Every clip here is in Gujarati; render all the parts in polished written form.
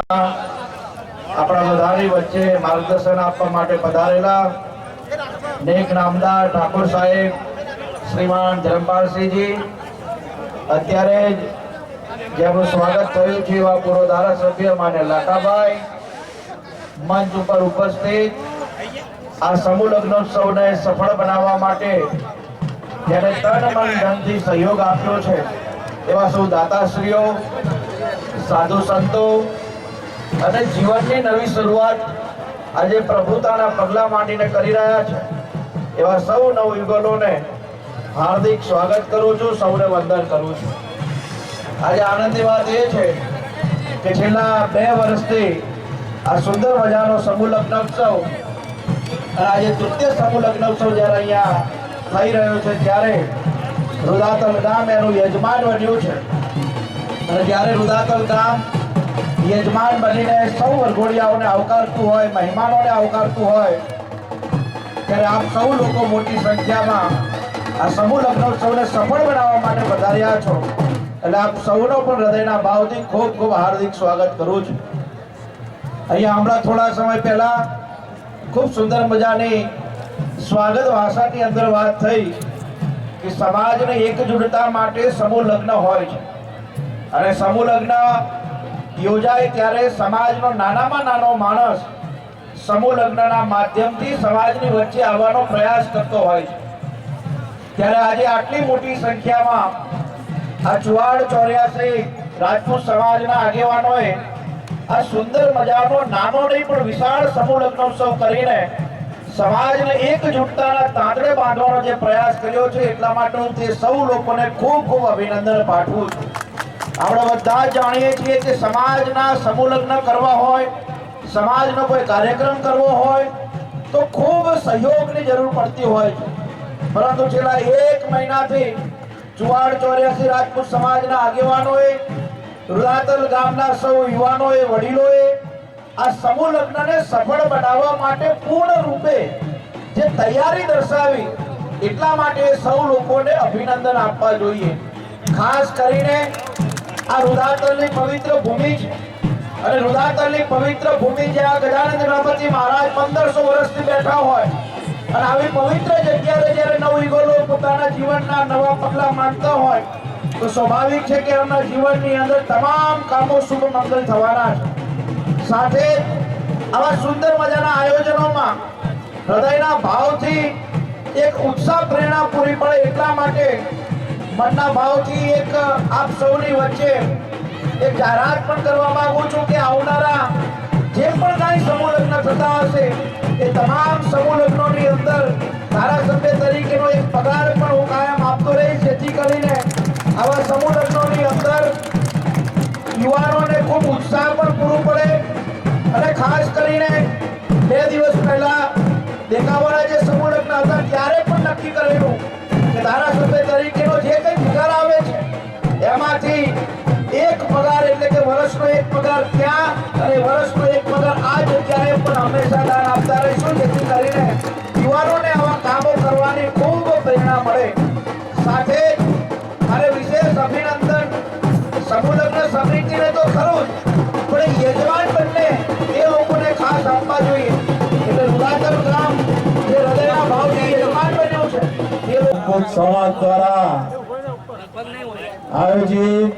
આપણા બધાની વચ્ચે માર્ગદર્શન આપવા માટે પધારેલા નેક નામદાર ઠાકોર સાહેબ શ્રીમાન ધરમપાલસિંહજી, અત્યારે જેમનું સ્વાગત થયું છે એવા પૂર્વ ધારાસભ્ય માન્ય લાખાભાઈ, મંચ ઉપર ઉપસ્થિત આ સમૂહ લગ્નોત્સવને સફળ બનાવવા માટે જેને તન મન ધનથી સહયોગ આપ્યો છે એવા સૌ દાતાશ્રીઓ, સાધુ સંતો અને જીવનની નવી શરૂઆત આજે પ્રભુતાના પગલા માંડીને કરી રહ્યા છે એવા સૌ નવયુગલોને હાર્દિક સ્વાગત કરું છું, સૌને વંદન કરું છું. આજે આનંદની વાત એ છે કે છેલ્લા 2 વર્ષથી આ સુંદર મજાનો સમૂહ લગ્નોત્સવ અને આજે તૃતીય સમૂહ લગ્નોત્સવ જ્યારે અહીંયા થઈ રહ્યો છે ત્યારે રુદાતલ ગામ એનું યજમાન બન્યું છે અને જ્યારે રુદાતલ ગામ યજમાન બનીને સૌ વરઘોડિયાઓને આવકારતું હોય, મહેમાનોને આવકારતું હોય, ત્યારે આપ સૌ લોકો મોટી સંખ્યામાં આ સમૂહ લગ્નોત્સવને સફળ બનાવવા માટે પધાર્યા છો એટલે આપ સૌનો પણ હૃદયના ભાવથી ખૂબ ખૂબ હાર્દિક સ્વાગત કરું છું. અહીંયા હમણાં થોડા સમય પહેલા ખૂબ સુંદર મજાની સ્વાગત ભાષાની અંદર વાત થઈ કે સમાજને એકજૂટતા માટે સમૂહ લગ્ન હોય છે અને સમૂહ લગ્ન યોજાય ત્યારે સમાજનો નાનામાં નાનો માણસ સમૂહ લગ્નના માધ્યમથી સમાજની વચ્ચે આવવાનો પ્રયાસ કરતો હોય છે. ત્યારે આજે આટલી મોટી સંખ્યામાં આ ચુવાડ 84 રાજપૂત સમાજના આગેવાનોએ આ સુંદર મજાનો નાનો નહીં પણ વિશાળ સમૂહ લગ્નોત્સવ કરીને સમાજને એકજૂટતાના તાંતડે બાંધવાનો જે પ્રયાસ કર્યો છે એટલા માટે હું તે સૌ લોકોને ખૂબ ખૂબ અભિનંદન પાઠવું છું. આપણે બધા જ જાણીએ છીએ કે સમાજના સમૂહ લગ્ન કરવા હોય, સમાજનો કોઈ કાર્યક્રમ કરવો હોય તો ખૂબ સહયોગની જરૂર પડતી હોય છે, પરંતુ છેલ્લા 1 મહિનાથી ચુવાડ 84 રાજપૂત સમાજના આગેવાનોએ, રુદાતલ ગામના સૌ યુવાનોએ, વડીલોએ આ સમૂહ લગ્નને સફળ બનાવવા માટે પૂર્ણ રૂપે જે તૈયારી દર્શાવી એટલા માટે સૌ લોકોને અભિનંદન આપવા જોઈએ. ખાસ કરીને આ રુદાતલની પવિત્ર ભૂમિ છે અને રુદાતલની પવિત્ર ભૂમિ જ્યાં ગજાનંદ ગણપતિ મહારાજ 1500 વર્ષથી બેઠા હોય અને આવી પવિત્ર જગ્યાએ જ્યારે નવયુગલો પોતાના જીવનના નવા પગલા માંડતા હોય તો સ્વાભાવિક છે કે એમના જીવનની અંદર તમામ કામો શુભ મંગલ થવાના છે. સાથે આવા સુંદર મજાના આયોજનોમાં હૃદયના ભાવથી એક ઉત્સાહ પ્રેરણા પૂરી પડે એટલા માટે મનના ભાવથી એક આપ સૌની વચ્ચે એક જાહેરાત પણ કરવા માંગુ છું કે આવનારા જે પણ કાંઈ સમૂહ લગ્ન થતા હશે એ તમામ સમૂહ લગ્નોની અંદર ધારાસભ્ય તરીકેનો એક પગાર પણ હું કાયમ આપતો રહીશ, જેથી કરીને આવા સમૂહ લગ્નોની અંદર યુવાનોને ખૂબ ઉત્સાહ પણ પૂરો પડે. અને ખાસ કરીને 2 દિવસ પહેલા દેખાવાળા જે સમૂહ લગ્ન હતા ત્યારે પણ નક્કી કરેલું કે ધારાસભ્ય તરીકેનો જે કંઈ પગાર આવે છે એમાંથી એક પગાર એટલે કે વર્ષનો એક પગાર ત્યાં અને વર્ષનો એક પગાર આ જગ્યાએ પણ હંમેશા દાન આપતા રહીશું, જેથી કરીને યુવાનોને આવા કામો કરવાની ખૂબ પ્રેરણા મળે. સાથે મારે વિશેષ અભિનંદન સમૂહ લગ્ન સમિતિને તો ખરું જ પણ યજમાન બંને એ લોકોને ખાસ આપવા જોઈએ. એટલે રુદાતલ ગામ જે હૃદયના ભાવથી યજમાન બન્યું છે એ સમાજ દ્વારા આયોજિત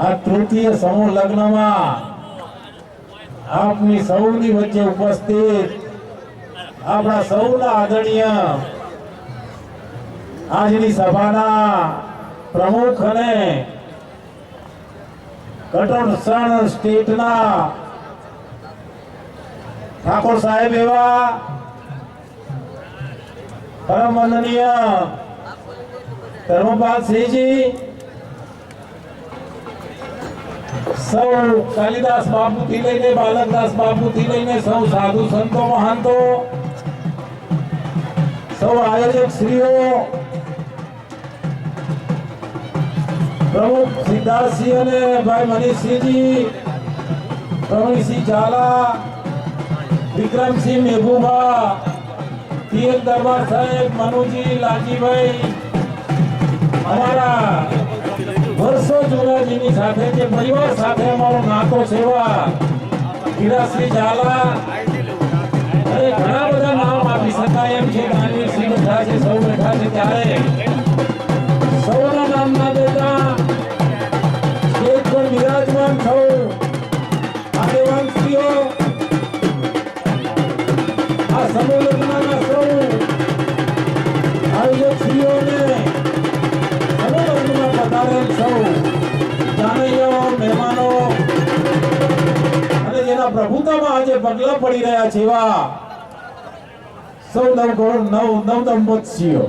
આ તૃતીય સમૂહ લગ્નમાં આપની સૌની વચ્ચે ઉપસ્થિત આપણા સૌના આદરણીય આજની સભાના પ્રમુખ અને કટોળ સ્ટેટના ઠાકોર સાહેબ એવા પરમ વંદનીય ધર્મપાલસિંહજી, સૌ કાલિદાસ બાપુથી લઈને બાલકદાસ બાપુથી લઈને સૌ સાધુ સંતો મહંતો, સૌ આયોજક શ્રીઓ, પ્રમુખ સિદ્ધાર્થસિંહ અને ભાઈ મનીષસિંહજી, પ્રવીણસિંહ ઝાલા, વિક્રમસિંહ મેઘુભા, ટીએલ દરબાર સાહેબ, મનુજી, લાલજીભાઈ, અમારા વર્ષો જુનાજીની સાથે જે પરિવાર સાથે અમારો નાતો સેવા ગિરાશ્રી ઝાલા અને ઘણા બધા નામ આપી શકાય એમ છે. દાનવીરસિંહ બેઠા છે, સૌ બેઠા છે, ત્યારે સૌના નામના દેતા સ્ટેજ પર વિરાજમાન સૌ આગેવાનશ્રીઓ, આ સમૂહ લગ્નના સૌ આયોજકશ્રીઓને, સમૂહ લગ્નમાં પધારેલ સૌ જાનૈયાઓ, મહેમાનો અને જેના પ્રભુતામાં આજે પગલા પડી રહ્યા છે એવા સૌ નવ દંપતીઓ.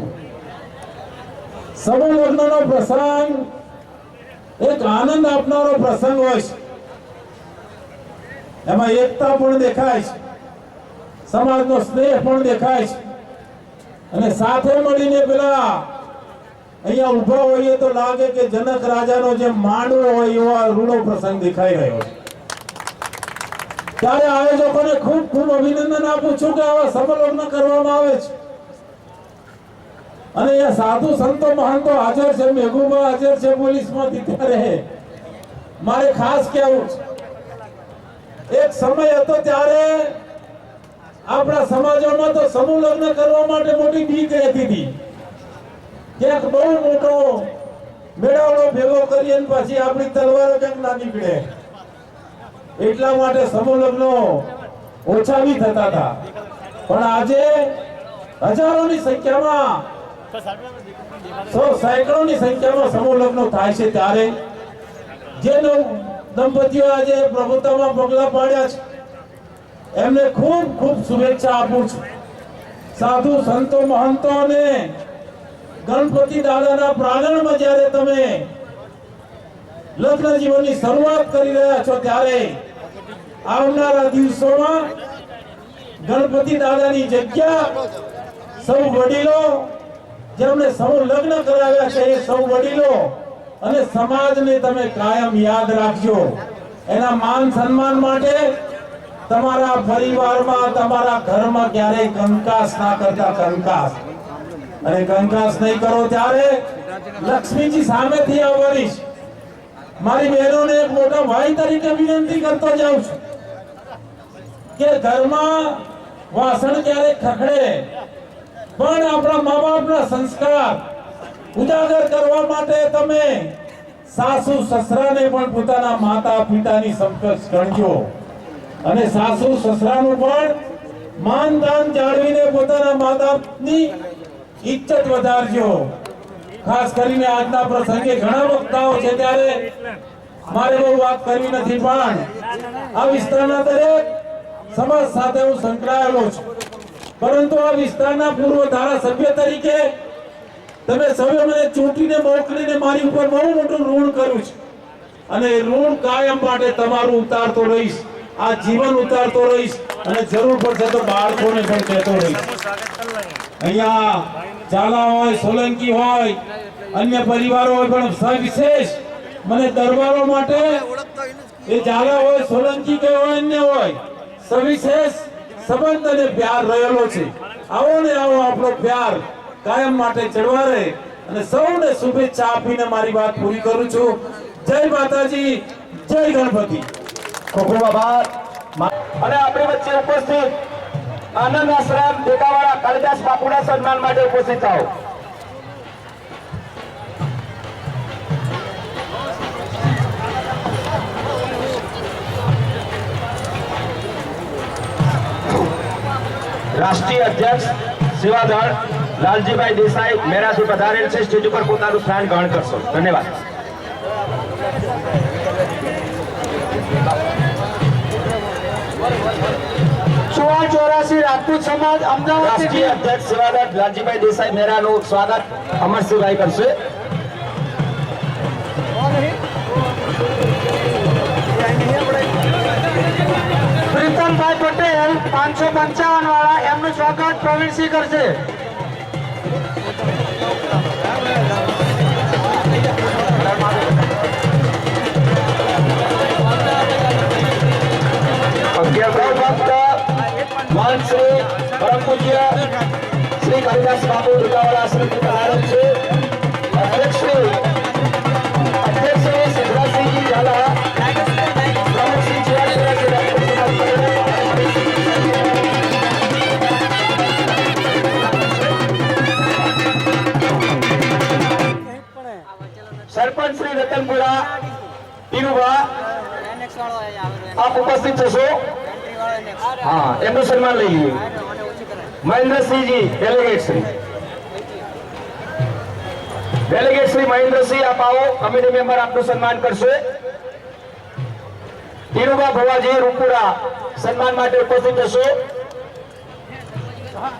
સમૂહ લગ્નનો પ્રસંગ એક આનંદ આપનારો પ્રસંગ હોય છે. એમાં એકતા પણ દેખાય છે, સમાજનો સ્નેહ પણ દેખાય છે અને સાથે મળીને પેલા અહીંયા ઊભા હોઈએ તો લાગે કે જનક રાજાનો જે માંડવો હોય એવો આ રૂડો પ્રસંગ દેખાઈ રહ્યો છે. ત્યારે આયોજકોને ખૂબ ખૂબ અભિનંદન આપું છું કે આવા સફળ લગ્ન કરવામાં આવે છે અને અહીંયા સાધુ સંતો મહંતો હાજર છે, મેઘુબા હાજર છે પોલીસમાંથી. ત્યારે મારે ખાસ કહેવું છે, એક સમય હતો ત્યારે આપણા સમાજોમાં તો સમૂહ લગ્ન કરવા માટે મોટી બીક રહેતી હતી. ક્યાંક બહુ મોટો મેળાવડો ભેગો કરી અને પછી આપણી તલવારો ક્યાંક ના નીકળે એટલા માટે સમૂહ લગ્નો ઓછા બી થતા હતા. પણ આજે હજારોની સંખ્યામાં, સેંકડોની સંખ્યામાં સમૂહ લગ્નો થાય છે. ત્યારે જે દંપતીઓ આજે પ્રભુતામાં પગલા પાડ્યા છે એમને ખૂબ ખૂબ શુભેચ્છા આપું છું. સાધુ સંતો મહંતો અને ગણપતિ દાદાના પ્રાંગણમાં જ્યારે તમે લગ્ન જીવનની શરૂઆત કરી રહ્યા છો ત્યારે આવનારા દિવસોમાં ગણપતિ દાદાની જગ્યા સૌ વડીલો જેમણે સૌ લગ્ન કરાવ્યા છે એ સૌ વડીલો અને સમાજને તમે કાયમ યાદ રાખજો. એના માન સન્માન માટે તમારા પરિવારમાં, તમારા ઘરમાં ક્યારેય કંકાસ ના કરતા. કંકાસ અને કંકાસ નહીં કરો ત્યારે લક્ષ્મીજી સામેથી આવવાની છે. મારી બહેનોને એક મોટા ભાઈ તરીકે વિનંતી કરતો જાઉં છું કે ઘરમાં વાસણ ક્યારેક ખખડે પણ આપણા મા બાપના સંસ્કાર ઉજાગર કરવા માટે તમે સાસુ સસરાને પણ પોતાના માતા પિતાની સમકક્ષ ગણજો અને સાસુ સસરાનું પણ માન દાન જાળવીને પોતાના માતાની ઇજ્જત વધારજો. ખાસ કરીને આજના પ્રસંગે ઘણા વક્તાઓ છે ત્યારે મારે બહુ વાત કરવી નથી, પણ આ વિસ્તારના દરેક સમાજ સાથે હું સંકળાયેલો છું. પરંતુ આ વિસ્તારના પૂર્વ ધારાસભ્ય તરીકે તમે સૌએ મને ચૂંટીને મોકલીને મારી ઉપર બહુ મોટું ઋણ કર્યું છે અને ઋણ કાયમ માટે તમારું ઉતારતો રહીશ. આ જીવન ઉતારતો રહીશ અને જરૂર પડશે તો બાળકોને પણ કહેતો રહીશ. અહીંયા ઝાલા હોય, સોલંકી હોય, અન્ય પરિવારો હોય, પણ સવિશેષ મને દરબારો માટે એ ઝાલા હોય, સોલંકી કે હોય, અન્ય હોય, સવિશેષ સંબંધ અને પ્યાર રહેલો છે. આવો ને આવો આપણો પ્યાર કાયમ માટે જળવાય અને સૌને શુભેચ્છા આપીને મારી વાત પૂરી કરું છું. જય માતાજી, જય ગણપતિ. ખૂબ ખૂબ આભાર. અને આપણી વચ્ચે ઉપસ્થિત આનંદ આશ્રમ દેગાવાળા કાલિદાસ બાપુના સન્માન માટે ઉપસ્થિત થાઓ. રાષ્ટ્રીય અધ્યક્ષ સેવાદળ લાલજીભાઈ દેસાઈ મેરાથી પધારેલ છે. સ્ટેજ ઉપર પોતાનું સ્થાન ગ્રહણ કરશો. ધન્યવાદ. રાજપૂત સમાજ અમદાવાદ રાષ્ટ્રીય અધ્યક્ષ સેવાદળ લાલજીભાઈ દેસાઈ મેરાનું સ્વાગત અમરસિંહભાઈ કરશે. પ્રીતમભાઈ પટેલ 555 વાળા એમનું સ્વાગત પ્રવીણસિંહ કરશે. શ્રી પરમ પૂજ્ય શ્રી કાલિદાસ બાપુ દેગાવાળા શ્રી અધ્યક્ષ શ્રી આપ ઉપસ્થિત થશો. હા, એમનું સન્માન લઈ લઈએ. મહેન્દ્રસિંહજી, ડેલિગેટ શ્રી મહેન્દ્રસિંહ, આપ આવો. કમિટી મેમ્બર આપનું સન્માન કરશે. ધીરુભા ભવાજી રૂપુરા સન્માન માટે ઉપસ્થિત થશો.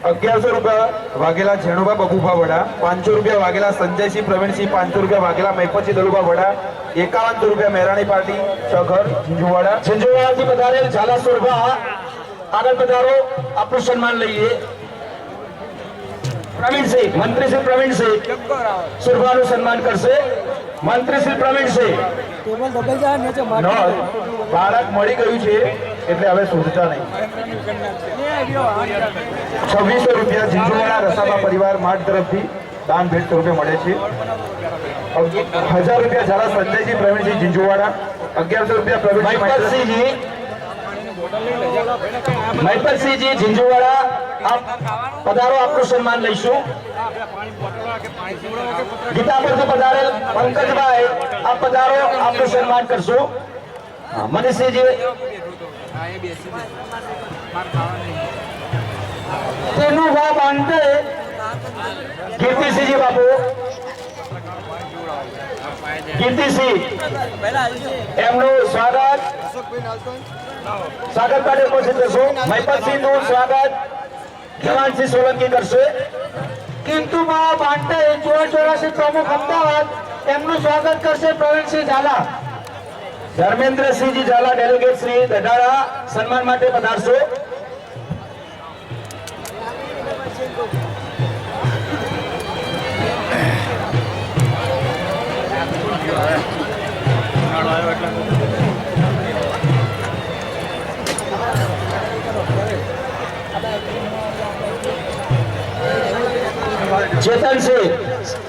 1100 રૂપિયા વાઘેલા જેણુભા બબુભા વડા, 500 રૂપિયા વાઘેલા સંજયસિંહ પ્રવીણસિંહ, 500 રૂપિયા વાઘેલા મહિપતસિંહ દલુભા વડા, 5100 રૂપિયા મેરાણી પાર્ટી છઘર ઝીંઝુવાડા. ઝીંઝુવાડાથી પધારેલ ઝાલા સુરભા આગળ પધારો. આપનું સન્માન લઈએ. પ્રવીણસિંહ, મંત્રી શ્રી પ્રવીણસિંહ સુરભાનું સન્માન કરશે. મંત્રી શ્રી પ્રવીણસિંહ. નો, બાળક મળી ગયું છે એટલે હવે શોધતા નહીં. 2600 રૂપિયા ઝીંઝુવાડા રસાબા પરિવાર માર્ટ તરફથી દાન ભેટ સ્વરૂપે મળે છે. 1000 રૂપિયા ઝાલા સંજયસિંહ પ્રવીણસિંહ ઝીંઝુવાડા, 1100 રૂપિયા પ્રવીણસિંહ મહિપતસિંહજી ઝીંઝુવાડા આપ પધારો. આપનું સન્માન લઈશું. ગીતાપુરથી પધારેલ પંકજભાઈ આપ પધારો. આપનું સન્માન કરશું. મનીષસિંહજી તેનું બાપ અંતે કીર્તિસિંહજી બાપુ, કીર્તિસિંહ એમનું સ્વાગત માટે ઉપસ્થિત થશો. મહિપતસિંહનું સ્વાગત જવાનસિંહ સોલંકી કરશે. કિંતુમા બાંટે 84 પ્રમુખ અમદાવાદ એમનું સ્વાગત કરશે પ્રવીણસિંહ ઝાલા. ધર્મેન્દ્રસિંહજી ઝાલા ડેલિગેટ શ્રી ગઢાળા સન્માન માટે પધારશો. ચેતનસિંહ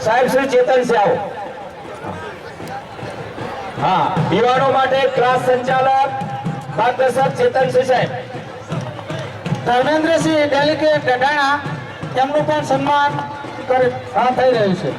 સાહેબ, શ્રી ચેતનસિંહ આવો. હા, યુવાનો માટે ક્લાસ સંચાલક માર્ગદર્શક ચેતનસિંહ સાહેબ. ધર્મેન્દ્રસિંહ ડેલિગેટ ગઢાણા એમનું પણ સન્માન થઈ રહ્યું છે.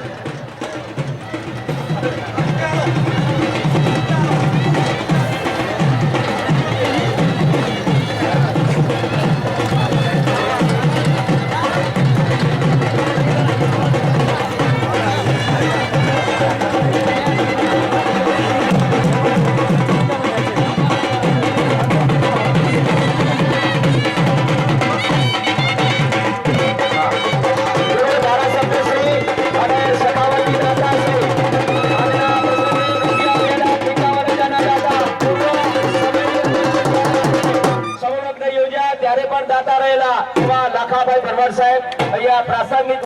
ત્યારે પણ દાતા રહેલા એવા લાખાભાઈ ભરવાડ સાહેબ અહીંયા પ્રાસંગિક